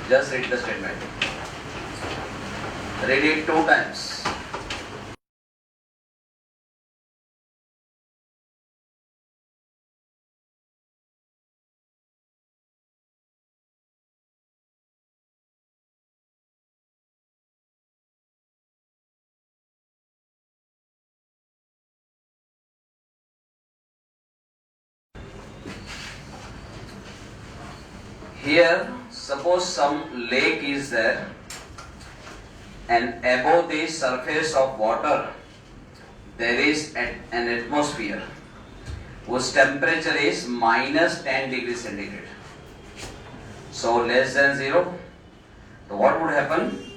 Just read the statement. Read it 2 times. Here, suppose some lake is there, and above the surface of water there is an atmosphere whose temperature is minus 10 degrees centigrade. So less than 0. So what would happen?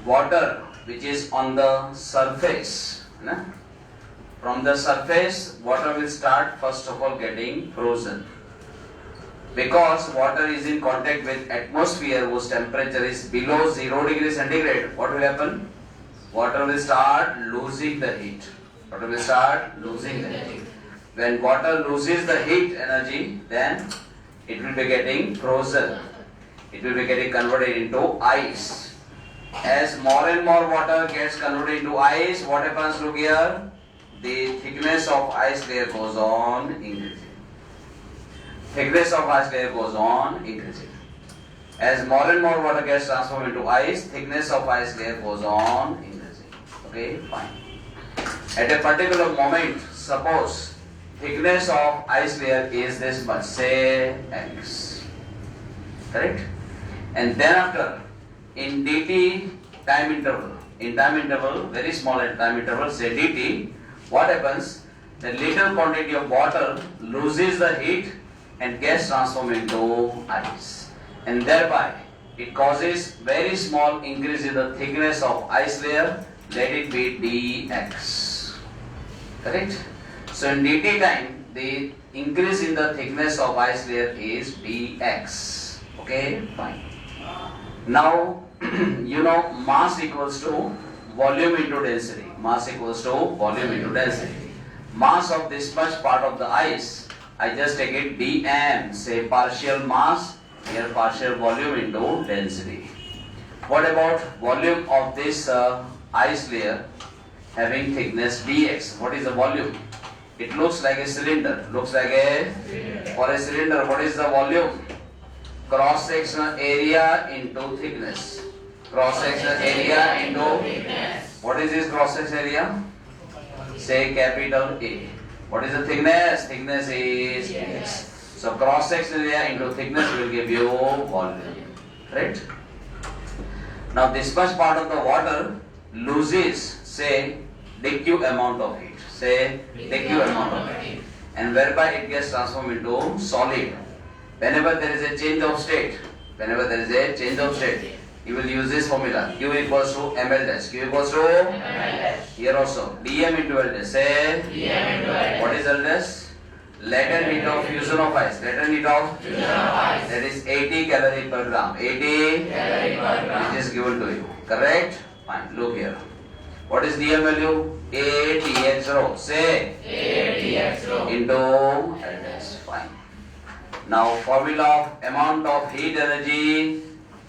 Water which is on the surface, from the surface water will start first of all getting frozen. Because water is in contact with atmosphere whose temperature is below 0 degrees centigrade, what will happen? Water will start losing the heat. Water will start losing the heat. When water loses the heat energy, then it will be getting frozen. It will be getting converted into ice. As more and more water gets converted into ice, what happens? Look here, the thickness of ice layer goes on increasing. Thickness of ice layer goes on increasing. As more and more water gets transformed into ice, thickness of ice layer goes on increasing. Okay, fine. At a particular moment, suppose thickness of ice layer is this much, say x. Correct? And then after, in dt time interval, very small time interval, say dt, what happens? The little quantity of water loses the heat and gets transformed into ice, and thereby it causes very small increase in the thickness of ice layer. Let it be dx. Correct? So in dt time, the increase in the thickness of ice layer is dx. Okay, fine. Now you know mass equals to volume into density. Mass equals to volume into density. Mass of this much part of the ice, I just take it dm, say partial mass, here partial volume into density. What about volume of this ice layer having thickness dx? What is the volume? It looks like a cylinder. Looks like a, for a cylinder, what is the volume? Cross-sectional area into thickness. Cross-sectional area into thickness. What is this cross-sectional area? Say capital A. What is the thickness? Thickness is dx. So cross-sectional area into thickness will give you volume. Right? Now this much part of the water loses, say, dq amount of heat. Say dq amount of heat. And whereby it gets transformed into solid. Whenever there is a change of state, you will use this formula. Q equals to ml dash. Q equals to ml dash. Here also dm into L dash. Say dm into L dash. What is L dash? Latent heat of fusion of ice. Latent heat of fusion of ice. That is 80 calorie per gram. 80 calorie per gram. Which is given to you. Correct? Fine. Look here. What is dm value? A dx rho. Say A dx rho into L dash. Fine. Now formula of amount of heat energy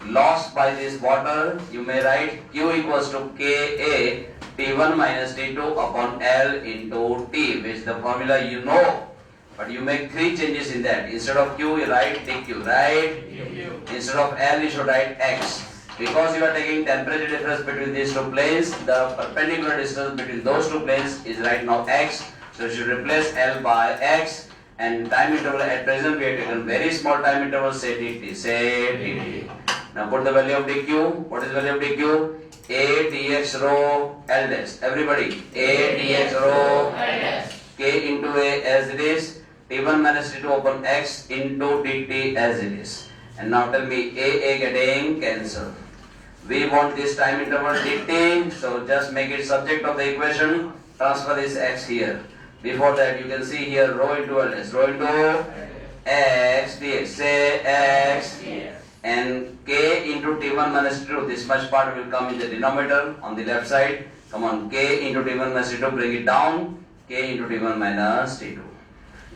lost by this water, you may write Q equals to Ka T1 minus T2 upon L into T, which the formula you know, but you make 3 changes in that. Instead of Q, you write dQ, right? dQ. Instead of L, you should write X. Because you are taking temperature difference between these 2 planes, the perpendicular distance between those 2 planes is right now X. So you should replace L by X. And time interval at present we have taken very small time interval, say dt, say dt. Now put the value of dq. What is the value of dq? A dx rho L dash. Everybody, A dx rho L dash. K into A as it is, T1 minus T2 upon X into dt as it is. And now tell me A getting cancelled. We want this time interval dt, so just make it subject of the equation, transfer this X here. Before that, you can see here rho into L dash, rho into x dx, say x, and k into T1 minus T2, this much part will come in the denominator on the left side. Come on, k into T1 minus T2, bring it down, k into T1 minus T2.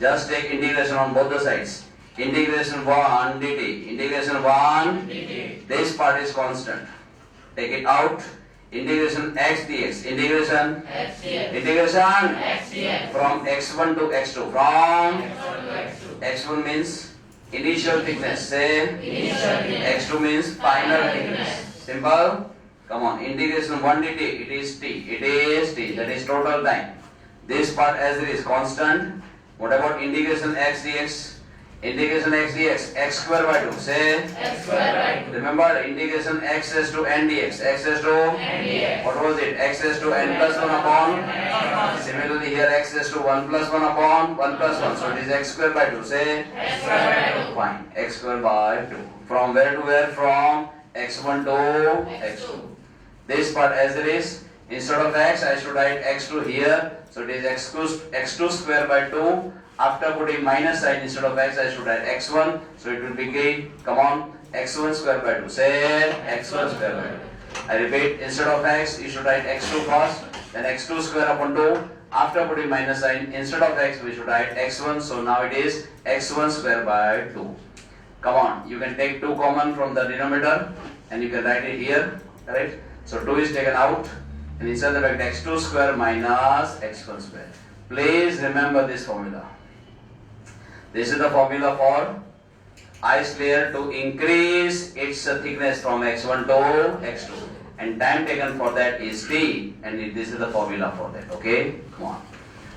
Just take integration on both the sides. Integration 1 dt. Integration 1 dt. This part is constant. Take it out. Integration x dx. Integration x dx. Integration x dx. From x1 to x2. From x1 means initial thickness. Say initial thickness. X2 means final thickness. Simple. Come on. Integration 1 dt. It is t. It is t. That is total time. This part as it is constant. What about integration x dx? Integration x dx, x square by 2. Say x square by 2. Remember integration x raised to n dx. X raised to n dx. What was it? X raised to n plus 1 upon n. Similarly here x raised to 1 plus 1 upon 1 plus 1. So it is x square by 2. Say x square by 2. Fine. X square by 2. From where to where? From x1 to x2. This part as it is. Instead of x, I should write x2 here. So it is x2 square by 2. After putting minus sign instead of x, I should write x1. So it will be come on, x1 square by 2. Say x1 square by 2. I repeat, instead of x, you should write x2 first, then x2 square upon 2. After putting minus sign, instead of x, we should write x1. So now it is x1 square by 2. Come on, you can take 2 common from the denominator and you can write it here. Correct? So 2 is taken out and inside the bracket x2 square minus x1 square. Please remember this formula. This is the formula for ice layer to increase its thickness from x1 to x2, and time taken for that is t, and this is the formula for that. Okay, come on.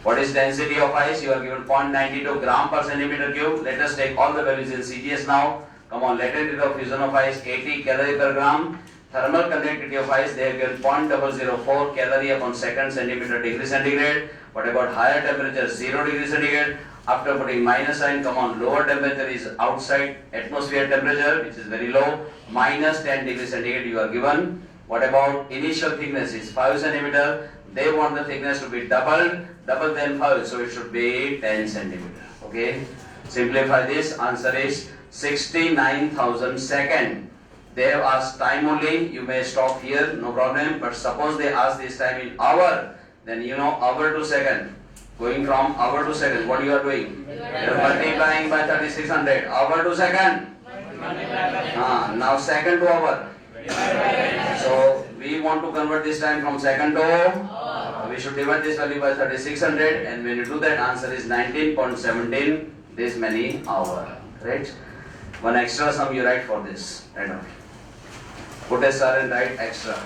What is density of ice? You are given 0.92 gram per centimeter cube. Let us take all the values in CGS now. Come on, latent rate of fusion of ice 80 calorie per gram. Thermal conductivity of ice, they have given 0.004 calorie upon second centimeter degree centigrade. What about higher temperature? 0 degree centigrade. After putting minus sign, come on, lower temperature is outside atmosphere temperature, which is very low, minus 10 degree centigrade you are given. What about initial thickness is 5 centimeter. They want the thickness to be double than 5, so it should be 10 centimeter. Okay, simplify this, answer is 69,000 second. They have asked time only, you may stop here, no problem, but suppose they ask this time in hour, then you know hour to second. Going from hour to second, what you are doing? You are multiplying by 3600. Hour to second. Now second to hour. So we want to convert this time from second to. We should divide this value by 3600, and when you do that, answer is 19.17 this many hour. Right? One extra sum you write for this. Right now. Put a star and write extra.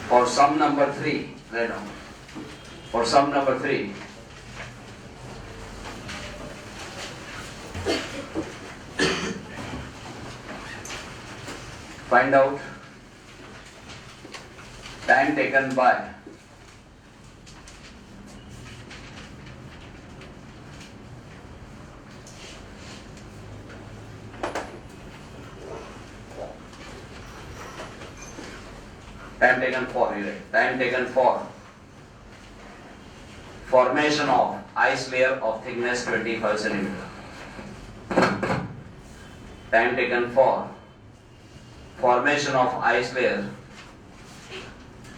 For sum number 3, write down. For sum number 3, find out time taken by time taken for formation of ice layer of thickness 25 centimeter. Time taken for formation of ice layer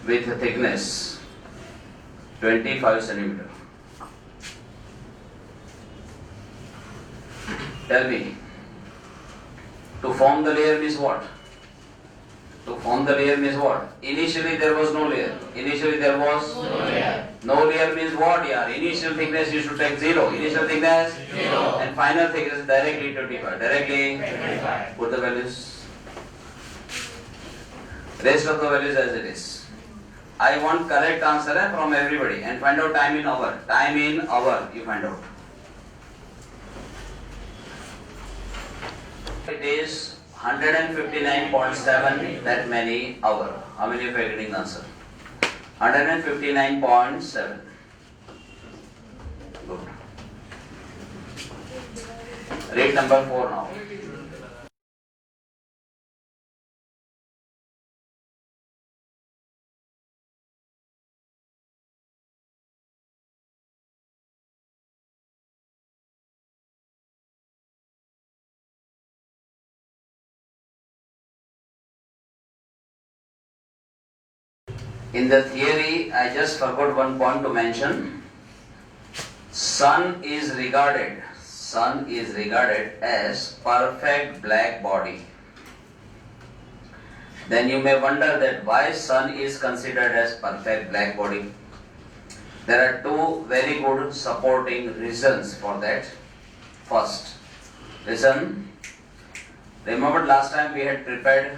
with thickness 25 centimeter. Tell me, to form the layer means what? To form the layer means what? Initially there was no layer. Initially there was no layer. No layer means what? Yeah. Initial thickness you should take 0. Initial thickness 0. And final thickness directly 25. Directly 25. Put the values. Rest of the values as it is. I want correct answer from everybody and find out time in hour. Time in hour you find out. It is 159.7 that many hour. How many of you are getting the answer? 159.7. Good. Read number 4 now. In the theory, I just forgot one point to mention. Sun is regarded as perfect black body. Then you may wonder that why Sun is considered as perfect black body. There are two very good supporting reasons for that. First reason, remember last time we had prepared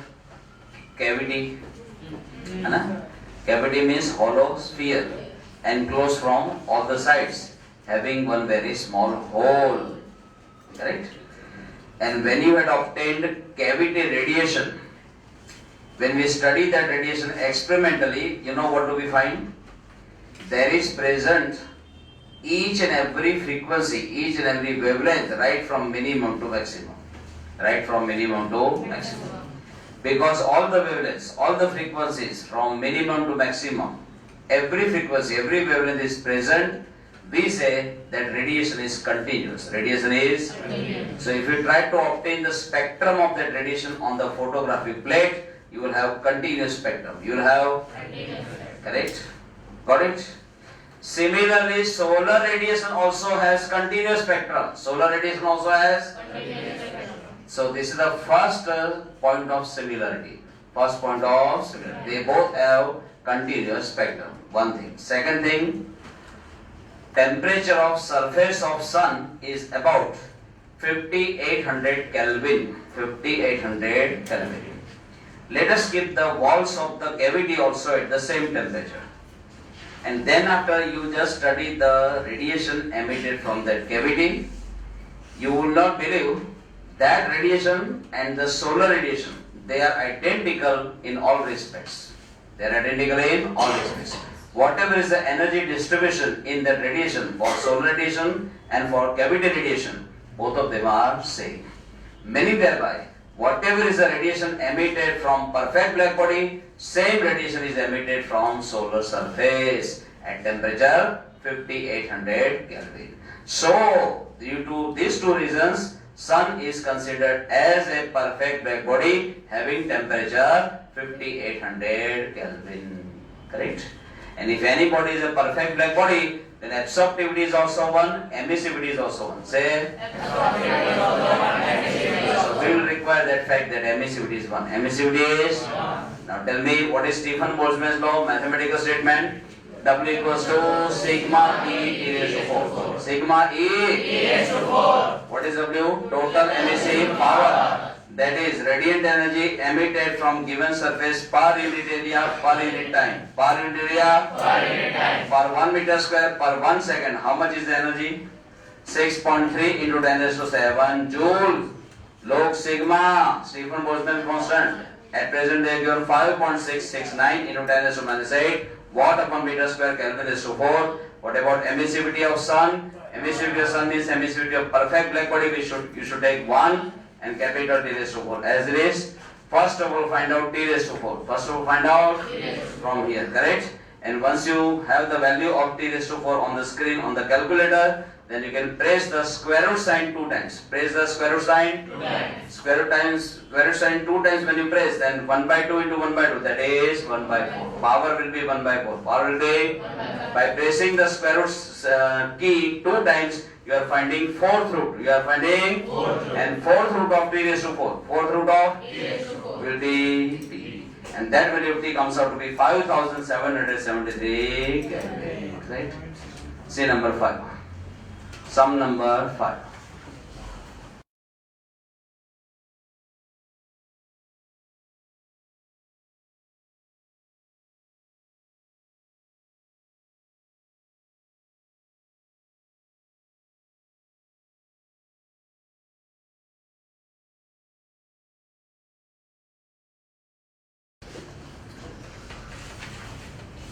cavity. Cavity means hollow sphere enclosed from all the sides, having one very small hole. Correct? And when you had obtained cavity radiation, when we study that radiation experimentally, you know what do we find? There is present each and every frequency, each and every wavelength, right from minimum to maximum. Right from minimum to maximum. Because all the wavelengths, all the frequencies from minimum to maximum, every frequency, every wavelength is present, we say that radiation is continuous. Radiation is continuous. So if you try to obtain the spectrum of that radiation on the photographic plate, you will have continuous spectrum. You will have continuous. Correct? Got it? Similarly, solar radiation also has continuous spectrum. Solar radiation also has continuous spectrum. So this is the first point of similarity. First point of similarity. They both have continuous spectrum. One thing. Second thing, temperature of surface of Sun is about 5800 Kelvin. 5800 Kelvin. Let us keep the walls of the cavity also at the same temperature. And then after you just study the radiation emitted from that cavity, you will not believe that radiation and the solar radiation, they are identical in all respects. They are identical in all respects. Whatever is the energy distribution in that radiation for solar radiation and for cavity radiation, both of them are same. Meaning thereby, whatever is the radiation emitted from perfect black body, same radiation is emitted from solar surface at temperature 5800 Kelvin. So, due to these two reasons, Sun is considered as a perfect black body having temperature 5800 Kelvin. Correct? And if any body is a perfect black body, then absorptivity is also 1, emissivity is also 1. Say, absorptivity is also 1, emissivity is also 1. So we will require that fact that emissivity is 1. Emissivity is 1. Now tell me, what is Stephen Boltzmann's law? Mathematical statement. W equals to sigma E T raised to 4. Sigma E raised to 4. What is W? Total emissive power. That is radiant energy emitted from given surface per unit area per unit time. Per unit area per unit time. Per 1 meter square per 1 second. How much is the energy? 6.3 into 10 raised to 7 joule. Log sigma, Stephen Boltzmann constant. At present they are given 5.669 into 10 raised to minus 8. Watt upon meter square Kelvin is to 4. What about emissivity of Sun? Emissivity of Sun means emissivity of perfect black body. You should take 1 and capital T raised to 4 as it is. First of all find out T raised to 4. First of all find out from here, correct? And once you have the value of T raised to 4 on the screen on the calculator, then you can press the square root sign 2 times. Press the square root sign 2 times. Square root sign 2 times when you press, then 1 by 2 into 1 by 2, that is 1 by 4. Power will be 1 by 4. Power will be 1 by 4. By pressing the square root key 2 times, you are finding fourth root. You are finding and fourth root of T raised to 4. Fourth root of T raised to 4 will be T. And that value of T comes out to be 5773 Kelvin. Right? See number 5. Sum number 5.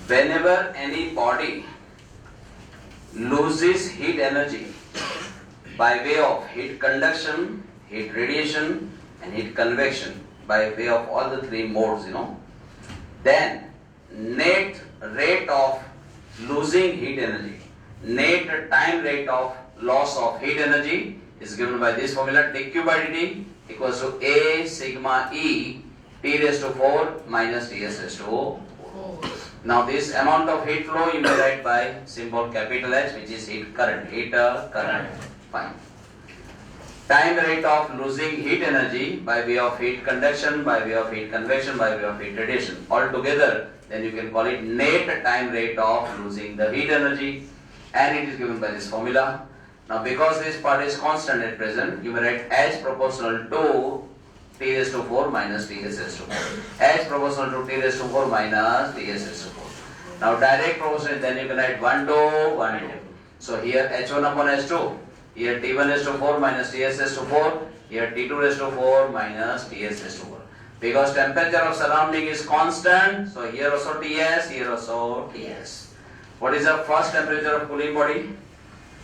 Whenever any body loses heat energy by way of heat conduction, heat radiation and heat convection, by way of all the three modes, then net rate of losing heat energy, net time rate of loss of heat energy is given by this formula. dQ by dt equals to A sigma E T raised to 4 minus Ts raised to 4. Now this amount of heat flow you may write by symbol capital H, which is heat current. Current. Fine. Time rate of losing heat energy by way of heat conduction, by way of heat convection, by way of heat radiation. All together, then you can call it net time rate of losing the heat energy, and it is given by this formula. Now because this part is constant at present, you may write H proportional to T raised to 4 minus T raised to 4. H proportional to T raised to 4 minus T raised to 4. Now direct proportional, then you can write 1 to 1 to. So here H1 upon H2. Here T1 raised to 4 minus Ts raised to 4. Here T2 raised to 4 minus Ts raised to 4. Because temperature of surrounding is constant, so here also Ts, here also Ts. What is the first temperature of cooling body?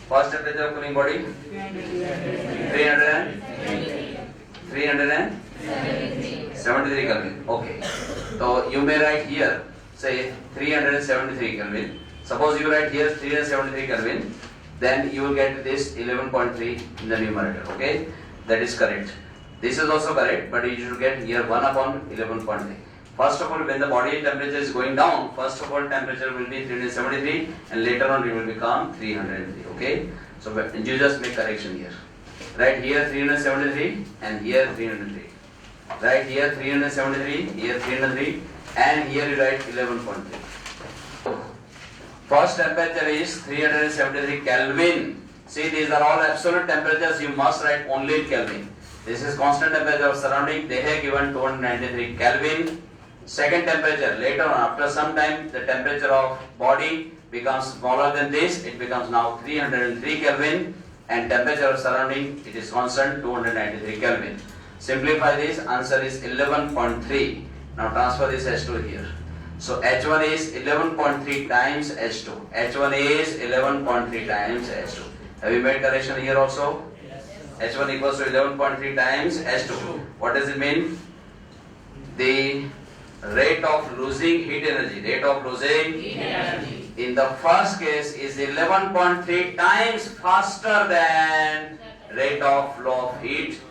First temperature of cooling body? 373 Kelvin. Okay. So you may write here, say 373 Kelvin. Suppose you write here 373 Kelvin. Then you will get this 11.3 in the numerator. Okay, that is correct. This is also correct, but you should get here 1 upon 11.3. First of all, when the body temperature is going down, first of all temperature will be 373, and later on it will become 303. Okay, so you just make correction here. Right here 373 and here 303. Right here 373, here 303, and here you write 11.3. First temperature is 373 Kelvin. See, these are all absolute temperatures. You must write only in Kelvin. This is constant temperature of surrounding. They have given 293 Kelvin. Second temperature, later on, after some time, the temperature of body becomes smaller than this. It becomes now 303 Kelvin. And temperature of surrounding, it is constant, 293 Kelvin. Simplify this, answer is 11.3. Now transfer this H2 here. So H1 is 11.3 times H2. H1 is 11.3 times H2. Have you made correction here also? Yes. H1 equals to 11.3 times H2. What does it mean? The rate of losing heat energy. Rate of losing heat energy in the first case is 11.3 times faster than rate of flow of heat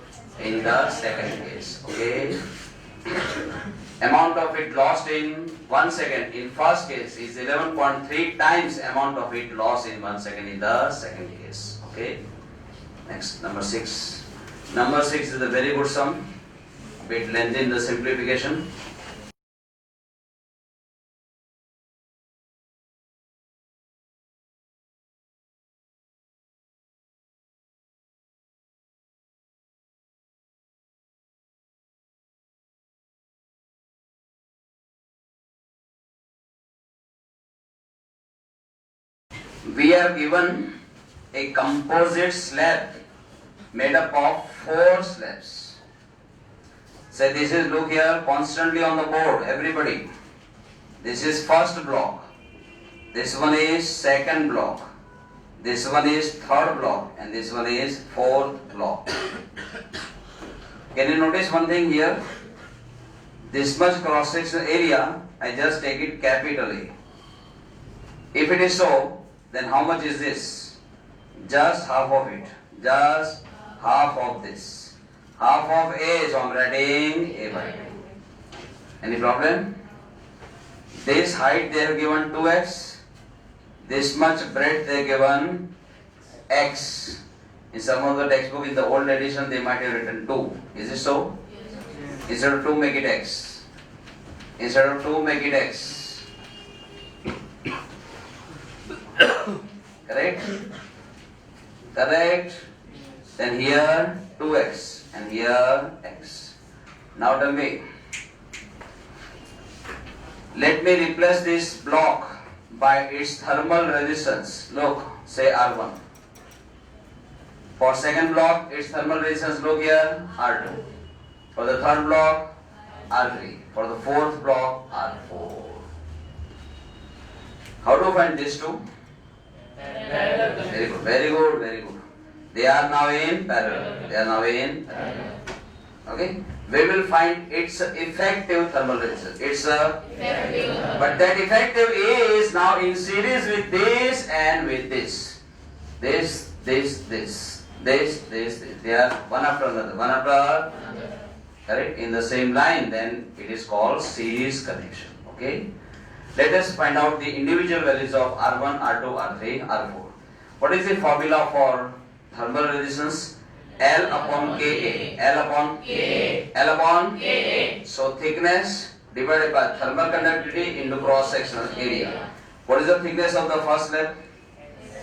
in the second case. Okay. Amount of heat lost in 1 second in first case is 11.3 times amount of heat lost in 1 second in the second case. Okay. Next, number 6. Number 6 is a very good sum. Bit lengthy in the simplification. We are given a composite slab made up of 4 slabs. So this is, look here, constantly on the board, everybody. This is first block. This one is second block. This one is third block. And this one is fourth block. Can you notice one thing here? This much cross-sectional area, I just take it capitally. If it is so, then how much is this? Just half of it. Just half of this. Half of A, so I am writing A by 2. Any problem? This height they have given 2x. This much breadth they have given x. In some of the textbook in the old edition they might have written 2. Is it so? Yes. Instead of 2 make it x. Instead of 2 make it x. Correct? Correct? Then here 2x and here x. Now tell me, let me replace this block by its thermal resistance. Look, say R1. For second block, its thermal resistance, look here, R2. For the third block, R3. For the fourth block, R4. How to find these two? Very good, very good, very good. They are now in parallel. They are now in parallel. Okay? We will find its effective thermal resistance. But that effective is now in series with this and with this. This. They are one after another. One after another. Correct? In the same line, then it is called series connection. Okay? Let us find out the individual values of R1, R2, R3, R4. What is the formula for thermal resistance? L upon Ka. L upon Ka. L upon Ka. So thickness divided by thermal conductivity into cross-sectional area. What is the thickness of the first slab?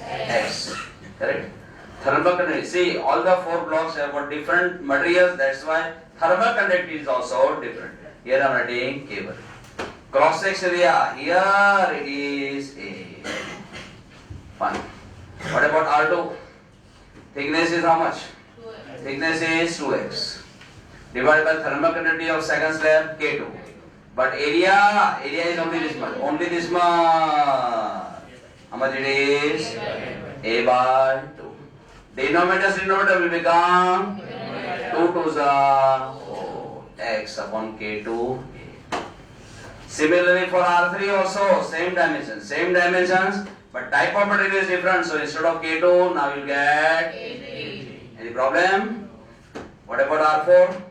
X. Correct? Thermal conductivity. See, all the four blocks have got different materials. That's why thermal conductivity is also different. Here I am writing cable. Cross-section area. Here it is A. Fine. What about R2? Thickness is how much? Thickness is 2x. Divided by thermal conductivity of second slab K2. But area is only this much. Only this much. How much it is? A by 2. Denominator will become 2 to the 4. X upon K2. Similarly for R3 also same dimensions, but type of material is different. So instead of K2, now you get K3. Any problem? What about R4?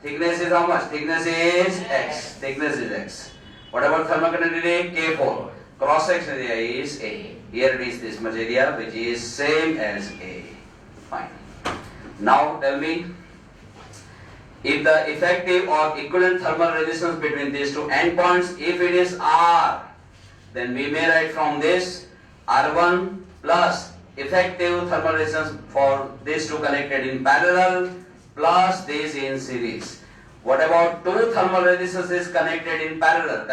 Thickness is how much? Thickness is X. Thickness is X. What about thermal conductivity? K4. Cross section area is A. Here it is this much area which is same as A. Fine. Now tell me, if the effective or equivalent thermal resistance between these two endpoints, if it is R, then we may write from this R1 plus effective thermal resistance for these two connected in parallel plus this in series. What about two thermal resistances connected in parallel?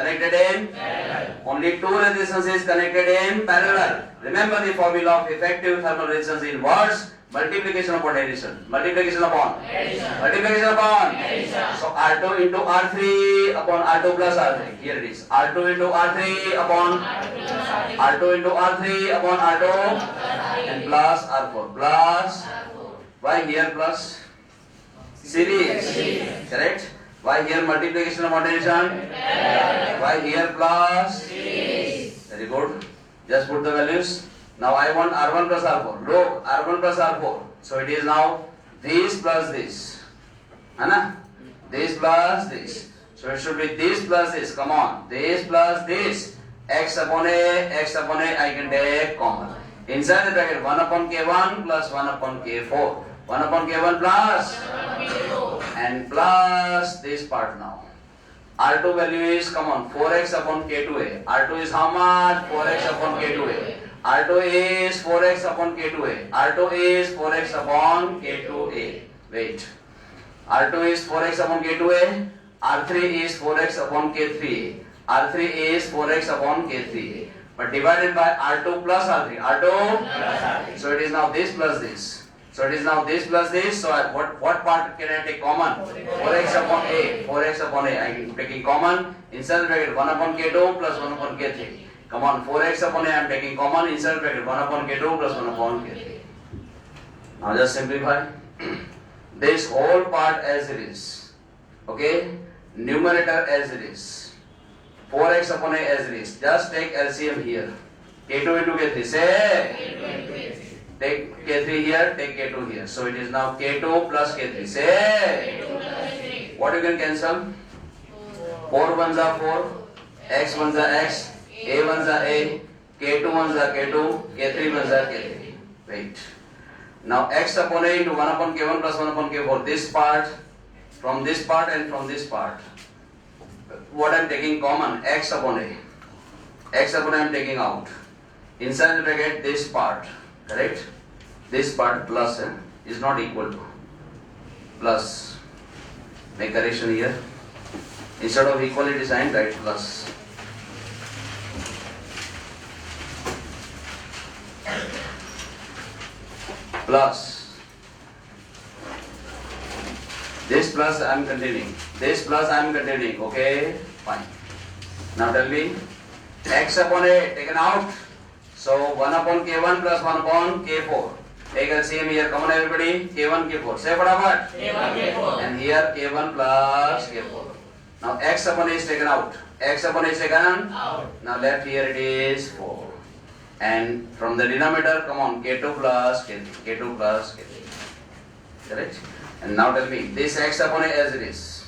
Only two resistances connected in parallel. Remember the formula of effective thermal resistance inverse. Multiplication upon addition. Multiplication upon addition. So R2 into R3 upon R2 plus R3. Here it is. R2 into R3 upon R2 into R3 upon R2 and plus R4. Plus. Why here plus? Series. Correct? Why here multiplication upon addition? Why here plus? Very good. Just put the values. Now I want R1 plus R4. Look, R1 plus R4. So it is now this plus this. Anna? This plus this. So it should be this plus this. Come on. This plus this. X upon A I can take common. Inside the bracket 1 upon K1 plus 1 upon K4. 1 upon K1 plus and plus this part now. R2 value is, come on, 4x upon K2A. R2 is how much? 4x upon K2A. R2 is 4x upon K2A. R2 is 4x upon K2A. Wait. R2 is 4x upon K2A. R3 is 4x upon K3A. R3 is 4x upon K3A. But divided by R2 plus R3. R2. So it is now this plus this. So it is now this plus this. So what part can I take common? 4x upon A. 4x upon A. I am taking common. Inside the bracket 1 upon K2 plus 1 upon K3. Come on, 4x upon A I am taking common. Inside bracket 1 upon K2 plus 1 upon K3. Now just simplify. This whole part as it is. Okay? Numerator as it is. 4x upon A as it is. Just take LCM here. K2 into K3. Say. Take K3 here, take K2 here. So it is now K2 plus K3. Say. What you can cancel? 4 ones are 4. X ones are X. A ones are A, K2 ones are K2, K3 ones are K3. Wait. Now X upon A into 1 upon K1 plus 1 upon K4. This part, from this part and from this part. What I am taking common? X upon A. X upon A I am taking out. Inside the bracket this part. Correct? This part plus is not equal to. Plus. Make correction here. Instead of equality sign, write plus. Plus. This plus I am continuing. This plus I am continuing. Okay, fine. Now tell me, X upon A taken out. So 1 upon K1 plus 1 upon K4. Take LCM here. Come on everybody. K1, K4. Say fatapat. K1, K4. And here K1 plus K4. Now X upon A is taken out. X upon A is taken out. Now left here it is 4. And from the denominator, come on, K2 plus K3. K2 plus K3. Correct? And now tell me, this X upon A as it is.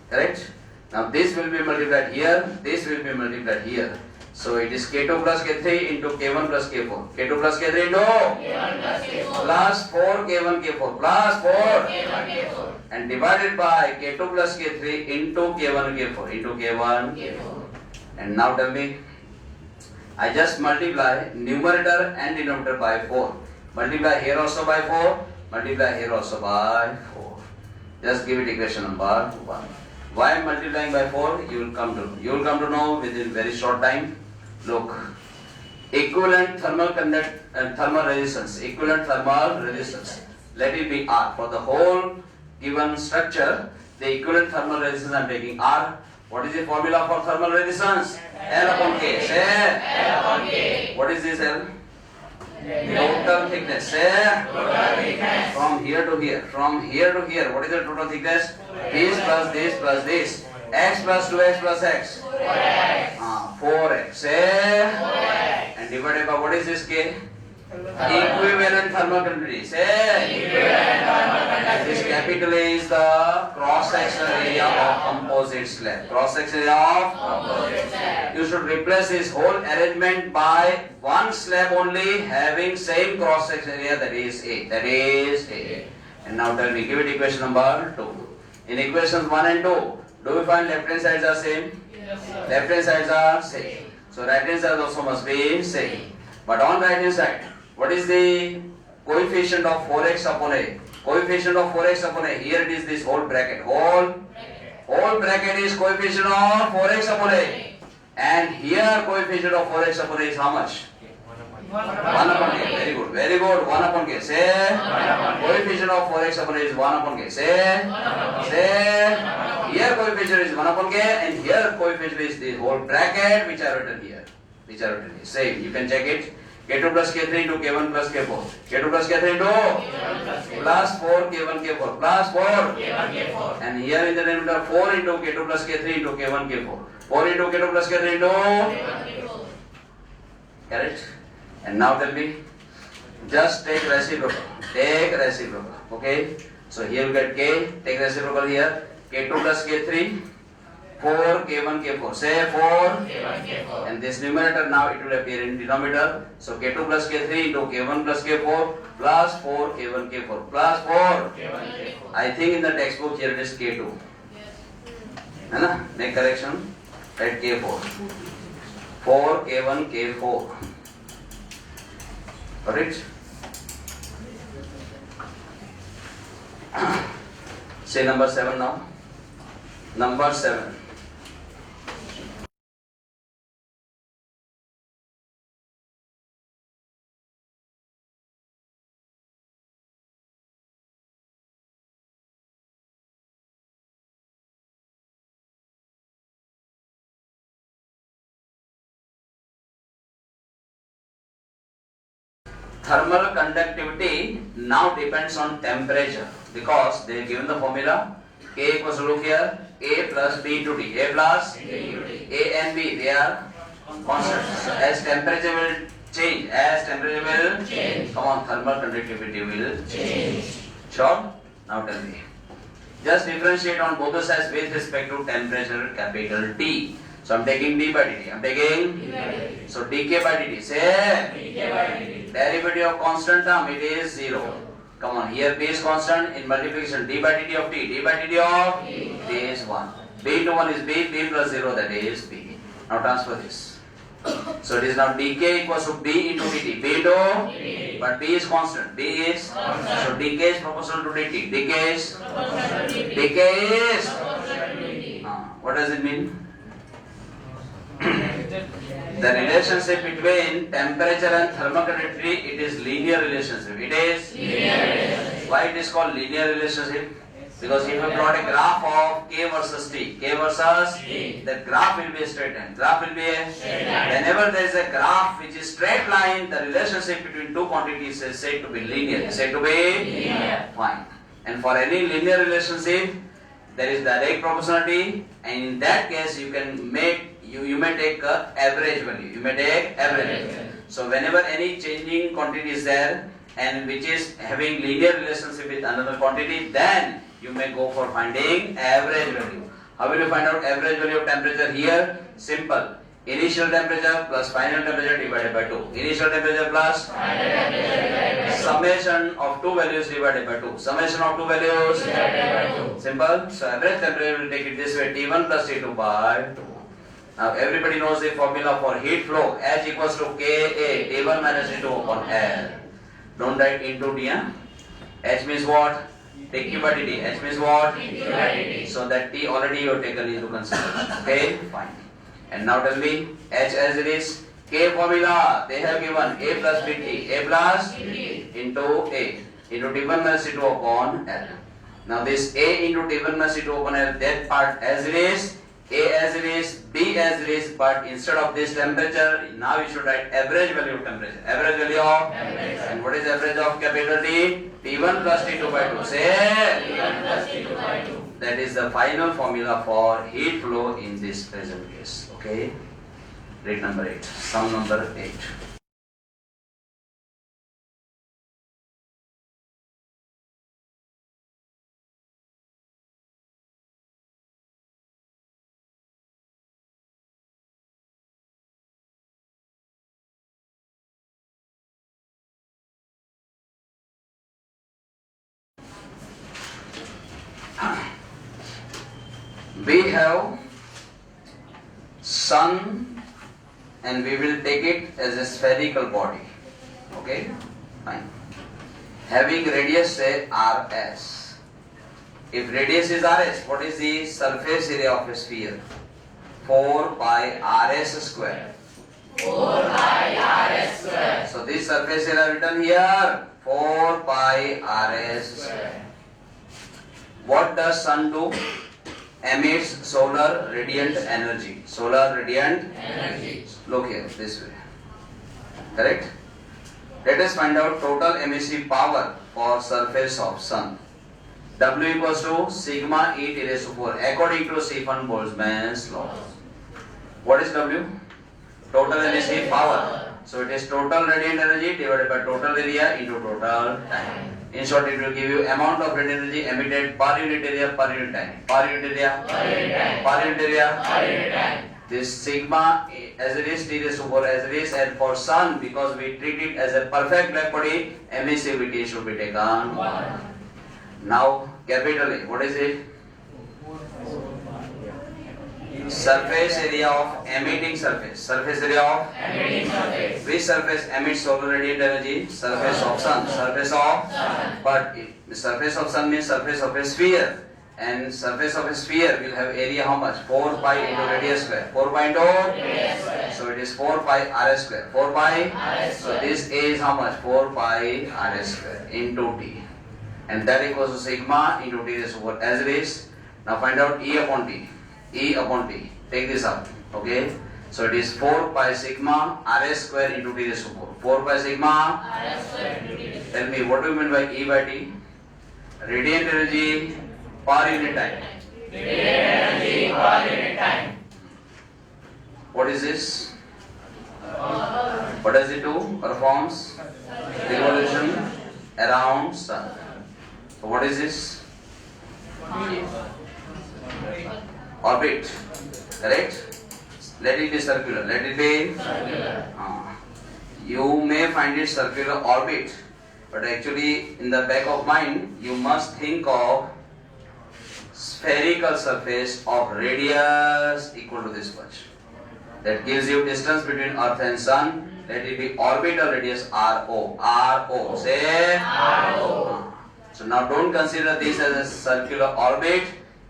Correct? Now this will be multiplied here, this will be multiplied here. So it is K2 plus K3 into K1 plus K4. K2 plus K3 into K1 plus K4 plus 4 K1 K4 plus 4 K1 K4 and divided by K2 plus K3 into K1 K4 into K1 K4. And now tell me, I just multiply numerator and denominator by 4. Multiply here also by 4. Multiply here also by 4. Just give it equation number 1. Why I am multiplying by 4? You will come to know within very short time. Look, equivalent thermal resistance. Equivalent thermal resistance. Let it be R for the whole given structure. The equivalent thermal resistance I am taking R. What is the formula for thermal resistance? L upon K. Say L upon K. what is this L? Total thickness. Say Total thickness. from here to here. From here to here. What is the total thickness? This plus this plus this. X plus 2x plus x. 4x. 4x. Say 4x. and divided by what is this K? Equivalent thermal conductivity. Say Equivalent thermal this conductivity. capital A is the cross-sectional area of composite slab. Cross-section area of Composite slab. you should replace this whole arrangement by one slab only having same cross-section area, that is A. That is A. And now tell me, give it equation number 2. In equations 1 and 2, do we find left hand sides are same? Yes, sir. Left hand sides are same. So right hand side also must be same. But on right hand side, what is the coefficient of 4x upon A? Coefficient of 4x upon A. Here it is this whole bracket. Whole bracket is coefficient of 4x upon A. And here coefficient of 4x upon A is how much? 1 upon K. Very good. Very good. 1 upon K. Say. Coefficient of 4x upon A is 1 upon K. Say. Say. Here coefficient is 1 upon K and here coefficient is the whole bracket which are written here. Same. You can check it. K2 plus K3 into K1 plus K4. K2 plus K3 into plus 4 K1 K4 plus 4. K1 K4. And here in the denominator 4 into K2 plus K3 into K1 K4. 4 into K2 plus K3 into K1 K4. correct? And now tell me, just take reciprocal. Take reciprocal. Okay? So here you get K, take reciprocal here. K2 plus K3, 4 K1 K4. Say 4. K1 K4. And this numerator now it will appear in denominator. So K2 plus K3 into K1 plus K4 plus 4 K1 K4 plus 4. K1 K4. I think in the textbook here it is K2. है ना? Make correction. Write K4. 4 K1 K4. Correct? Say number 7 now. Number 7. Thermal conductivity now depends on temperature because they have given the formula K equals to look here A plus B into T. A plus A and B, they are constant. So as temperature will change, come on, thermal conductivity will change. Sure? Now tell me. Just differentiate on both the sides with respect to temperature capital T. So I'm taking d by dt. I'm taking so dk by dt. Say derivative of constant term, it is 0. Come on, here b is constant in multiplication d by dt of t. D by dt of t is 1. B into 1 is b, b plus 0, that is b. Now transfer this. So it is now dk equals to b into dt. B into, but b is constant. B is, so dk is proportional to dt. Dk is, what does it mean? The relationship between temperature and thermal conductivity, it is linear relationship. It is linear relationship. Why it is called linear relationship? Because if you plot a graph of K versus T, the graph will be a straight line. Graph will be a straight line. Whenever there is a graph which is straight line, the relationship between two quantities is said to be linear. Fine. And for any linear relationship, there is direct proportionality, and in that case you can make you may take average value. You may take average value. So whenever any changing quantity is there and which is having linear relationship with another quantity, then you may go for finding average value. How will you find out average value of temperature here? Simple. initial temperature plus final temperature divided by 2. Initial temperature plus summation of two values divided by 2. Summation of two values divided by 2. simple. So average temperature will take it this way, T1 plus T2 by 2. Now everybody knows the formula for heat flow. H equals to Ka T1 minus T2 upon L. Don't write into T. H means what? Take Q by dt. H means what? Q by dt. So that T already you have taken into consideration. Okay, fine. And now tell me H as it is. K formula they have given A plus Bt. A plus into A into T1 minus T2 upon L. Now this A into T1 minus T2 upon L, that part as it is, A as it is, B as it is, but instead of this temperature, now you should write average value of temperature. Average value of? Average. And what is average of capital T? T1 plus T2 by 2. Say? T1 plus T2 by 2. That is the final formula for heat flow in this present case. Okay? Read number 8. Sum number 8. We have sun and we will take it as a spherical body. Okay? Fine. Having radius say Rs. If radius is Rs, what is the surface area of a sphere? 4 pi Rs square. 4 pi Rs square. So this surface area written here 4 pi Rs square. What does sun do? Emits solar radiant energy. Solar radiant Energy. Look here, this way. Correct? Let us find out total emissive power for surface of sun. W equals to sigma E T raised to 4 according to Stephen Boltzmann's law. What is W? Total emissive power. So it is total radiant energy divided by total area into total time. In short, it will give you amount of radiant energy emitted per unit area per unit time. Per unit area. Per unit time. Per unit area. Per unit time. This sigma as it is T raised to 4 as it is, and for sun because we treat it as a perfect black body, emissivity should be taken 1. Now capital A, what is it? Surface area of emitting surface. Surface area of Emitting surface. which surface emits solar radiant energy? Surface of sun. Surface of Sun. but the surface of sun means surface of a sphere. And surface of a sphere will have area how much? 4 pi into radius square. 4 pi into? Radius square. So it is 4 pi Rs square. 4 pi? Rs So square. this A is how much? 4 pi Rs square into T. And that equals to sigma into T raised to 4 as it is. Now find out E upon T. E upon T. Take this up. Okay? So it is 4 pi sigma Rs square into T raised to 4. 4 pi sigma. Rs square into T. Tell me what do you mean by E by T? Radiant energy per unit time. Radiant energy per unit time. What is this? What does it do? Performs revolution around sun. So what is this? Orbit. Correct? Let it be circular. Let it be. Circular. You may find it circular orbit, but actually in the back of mind you must think of spherical surface of radius equal to this much. That gives you distance between Earth and Sun. Let it be orbital radius RO. RO. Say RO. So now don't consider this as a circular orbit.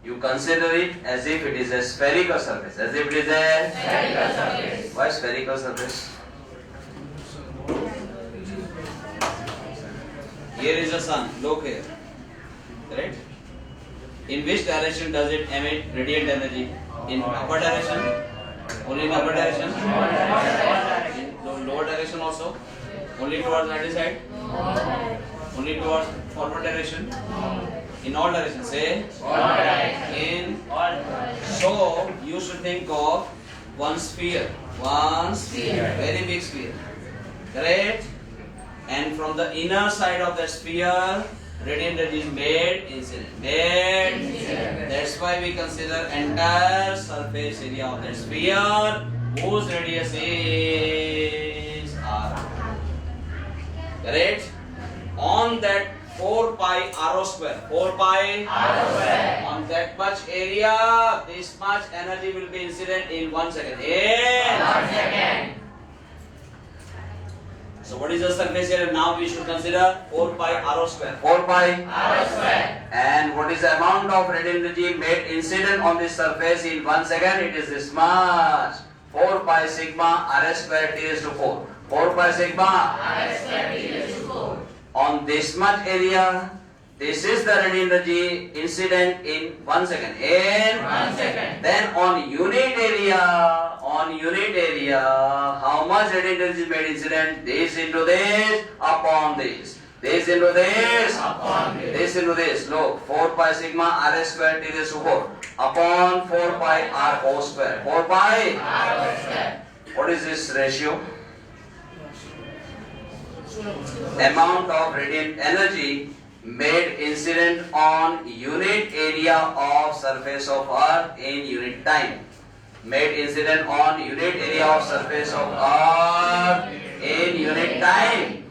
You consider it as if it is a spherical surface. As if it is a Spherical surface. why spherical surface? Here is the sun. Look here. Correct? In which direction does it emit radiant energy? In upper direction? Only in upper direction? In lower direction also? Only towards right side? Only towards forward direction? In all directions. Say in all. So you should think of one sphere. One sphere. Very big sphere. Correct? And from the inner side of the sphere, radiant energy is made incident. Made incident. That's why we consider entire surface area of the sphere whose radius is r. Correct? On that 4 pi r square, 4 pi R square. on that much area, this much energy will be incident in 1 second. In 1 second. So what is the surface area? Now we should consider 4 pi r square. 4 pi R square. and what is the amount of radiant energy made incident on this surface in 1 second? It is this much. 4 pi sigma r square t raised to 4. 4 pi sigma R square t raised to 4. on this much area. This is the radiant energy incident in 1 second. In 1 second. then on unit area, how much radiant energy is made incident? This into this upon this. This into this Upon this. this into this. Look, 4 pi sigma r square t raised to 4 upon 4 pi r o square. 4 pi. R square. What is this ratio? Amount of radiant energy made incident on unit area of surface of earth in unit time. Made incident on unit area of surface of earth in unit time.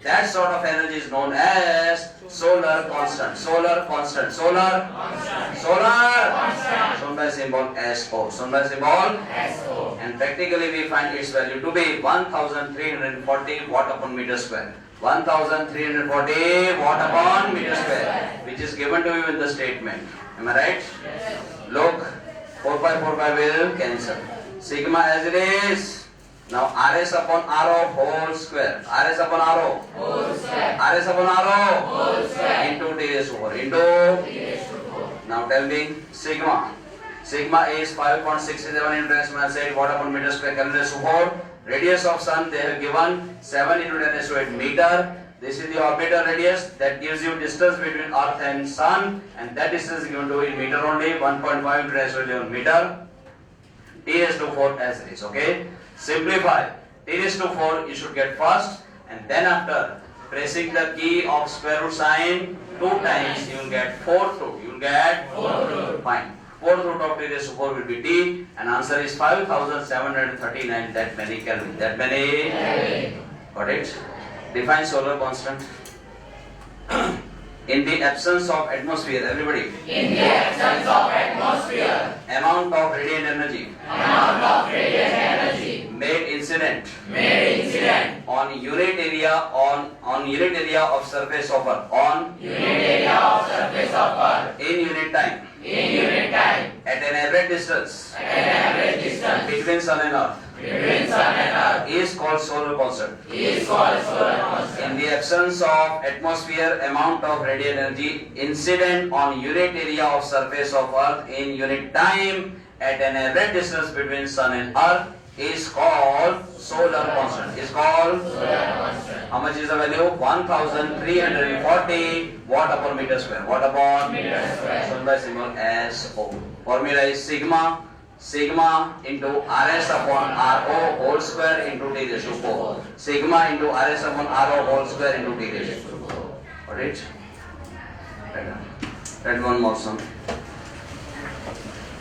That sort of energy is known as solar constant. Solar constant. Solar. Constant. Solar. Constant. Shown by symbol SO. Shown by symbol. SO. And practically we find its value to be 1340 watt upon meter square. 1340 watt upon meter square, which is given to you in the statement. Am I right? Yes. Look, 4 pi will cancel. Sigma as it is. Now Rs upon Rho whole square. Rs upon Rho. Whole square. Rs upon Rho. Whole square. Into T raised to 4. Into. T raised to 4. Now tell me sigma. Sigma is 5.67 into 10 minus 8 watt upon meter square Kelvin raised to 4. Radius of sun they have given 7 into 10 raised to 8 meter. This is the orbital radius that gives you distance between earth and sun, and that distance is given to you in meter only, 1.5 into 10 raised to 11 meter. T raised to 4 as it is. Okay. Simplify. T raised to 4 you should get first, and then after pressing the key of square root sign 2 times you will get 4th root. You will get 4th root. Fine. 4th root of T raised to 4 will be T, and answer is 5739. That many Kelvin. That many. Kelvin. Got it? Define solar constant. In the absence of atmosphere, everybody. In the absence of atmosphere, Amount of radiant energy amount of radiant energy made incident made incident on unit area of surface of earth on unit area of surface of earth in unit time in unit time at an average distance at an average distance between sun and earth between sun and earth is called solar constant. is called solar constant. In the absence of atmosphere, amount of radiant energy incident on unit area of surface of earth in unit time at an average distance between sun and earth is called solar constant. Is called. Solar constant. How much is the value? 1340 watt upon meter square. Watt upon Meter square. shown by symbol SO. Formula is sigma. Sigma into Rs upon Rho whole square into T raised to 4. Sigma into Rs upon Rho whole square into T raised to 4. Got it? Write one more sum.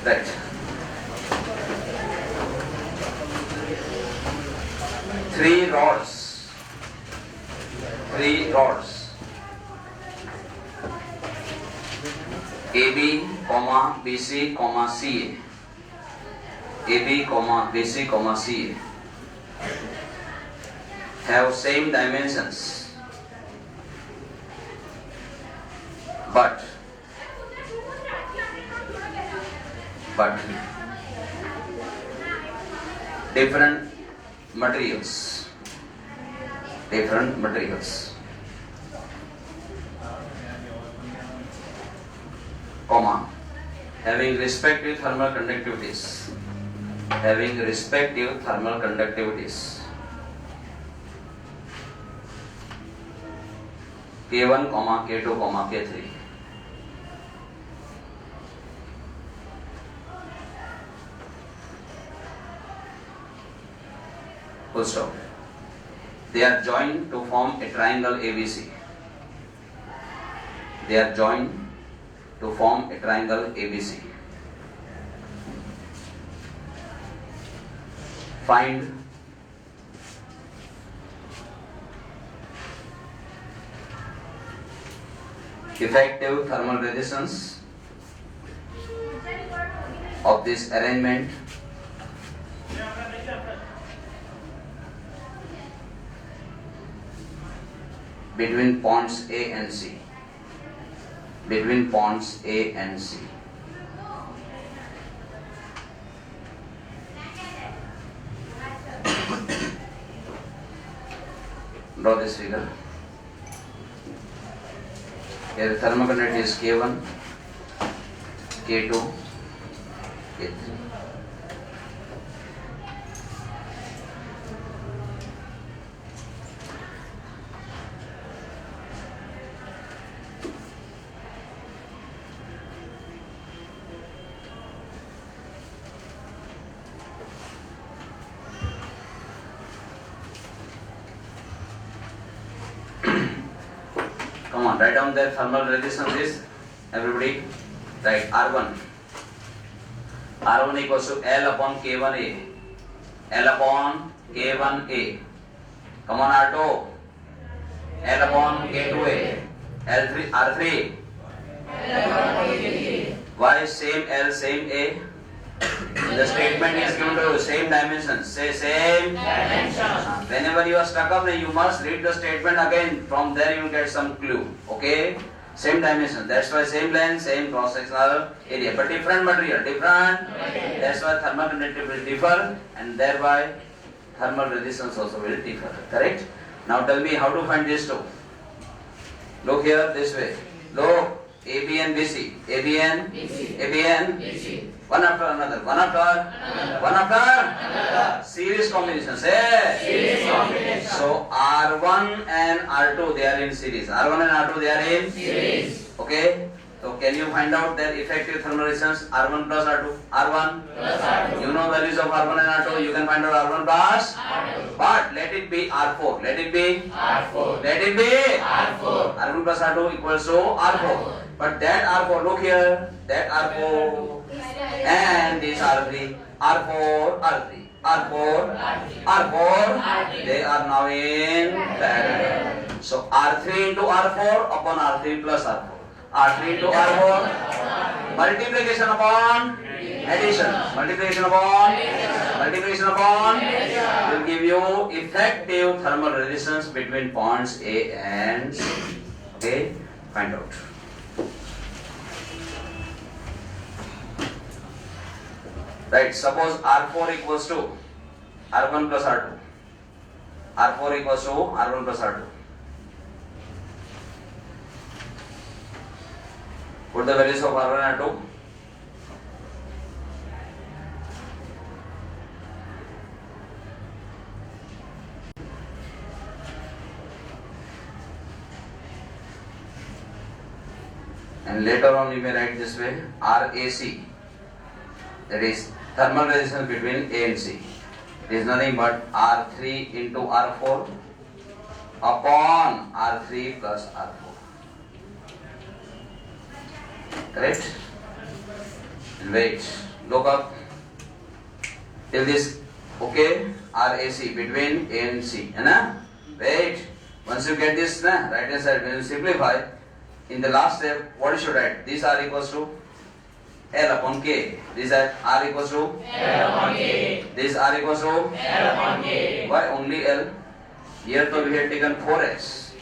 Right. Three rods. AB, BC, CA. AB, BC, CA have same dimensions, but different materials, comma, having respective thermal conductivities, K1, K2, K3. Full stop. They are joined to form a triangle ABC. find effective thermal resistance of this arrangement between points A and C. Between points A and C. Draw this figure. Here the thermal conductivity is K1, K2, K3. Come on, write down their thermal resistance is, everybody, write R1. R1 equals to L upon K1A. L upon K1A. Come on, R2. L upon K2A. L3, R3. Why same L, same A? The statement is given to you, same dimensions. Say same dimension. Whenever you are stuck up, you must read the statement again. From there you will get some clue. Okay? Same dimension. That's why same length, same cross-sectional area. But different material. Different. That's why thermal conductivity will differ. And thereby thermal resistance also will differ. Correct? Now tell me how to find these two. Look here this way. Look. AB and BC. AB and BC. AB and BC. One after another. One after another. One after series combination. Say series combination. So R1 and R2 they are in series. R1 and R2 they are in series. Okay. So can you find out their effective thermal resistance? R1 plus R2. R1 plus R2. You know values of R1 and R2. You can find out R1 plus R2. But let it be R4. Let it be R4. Let it be R4. R1 plus R2 equals to R4. But that R4, look here, that R4 and this R3, R4, R3, R4, R4, they are now in parallel. So R3 into R4 upon R3 plus R4. R3 into R4, multiplication upon addition, multiplication upon will give you effective thermal resistance between points A and C. Okay, find out. Right, suppose R4 equals to R1 plus R2. R4 equals to R1 plus R2. Put the values of R1 and R2. And later on you may write this way, RAC. That is thermal resistance between A and C. It is nothing but R3 into R4 upon R3 plus R4. Correct? And wait, look up till this. Okay, RAC between A and C. Wait, once you get this, right hand side, when you simplify, in the last step, what you should write? These are equals to L upon K. This R equals to L upon K. This R equals to L upon K. Why only L? Here we had taken 4S.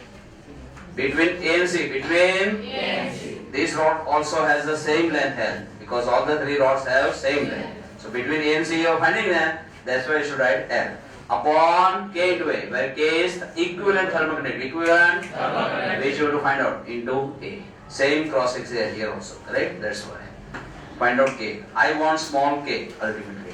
Between A and C, this rod also has the same length L, because all the three rods have same length. So between A and C you are finding length, that's why you should write L. Upon K into A, where K is the equivalent thermal conductivity. Equivalent thermal conductivity, which you have to find out into A. Same cross section here also, correct? That's why. Find out K. I want small k ultimately.